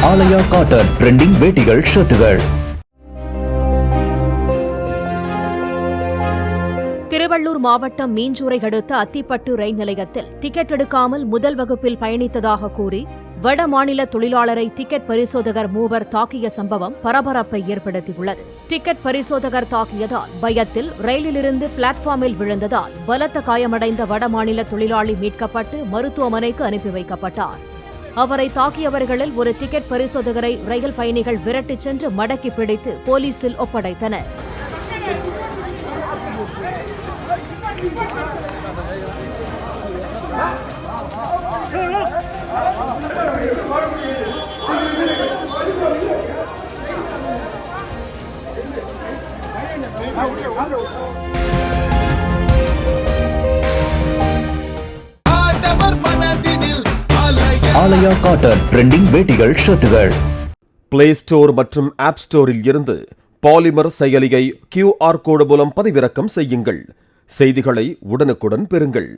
ஆலயா cotton trending வேட்டிகள் ஷர்ட்டுகள். Tiruvallur மாவட்டம் மீஞ்சூரை அடுத்த அத்திப்பட்டு ரயில் நிலையத்தில் டிக்கெட் எடுக்காமல் முதல் வகுப்பில் பயணித்ததாக கூறி வட மாநில தொழிலாளரை டிக்கெட் பரிசோதகர் மூவர் தாக்கிய சம்பவம் பரபரப்பை ஏற்படுத்தியுள்ளது. டிக்கெட் பரிசோதகர் தாக்கியதால் பயத்தில் ரயிலிலிருந்து பிளாட்பார்மில் விழுந்ததால் பலத்த காயமடைந்த வடமாநில தொழிலாளி மீட்கப்பட்டு மருத்துவமனைக்கு அனுப்பி வைக்கப்பட்டார். அவரை தாக்கியவர்களில் ஒரு டிக்கெட் பரிசோதகரை ரயில் பயணிகள் விரட்டிச் சென்று மடக்கி பிடித்து போலீசில் ஒப்படைத்தனர். ஆலயா காட்டன் ட்ரெண்டிங் வேட்டிகள் ஷர்ட்டுகள். பிளே ஸ்டோர் மற்றும் ஆப் ஸ்டோரில் இருந்து பாலிமர் செயலியை QR கோடு மூலம் பதிவிறக்கம் செய்யுங்கள். செய்திகளை உடனுக்குடன் பெறுங்கள்.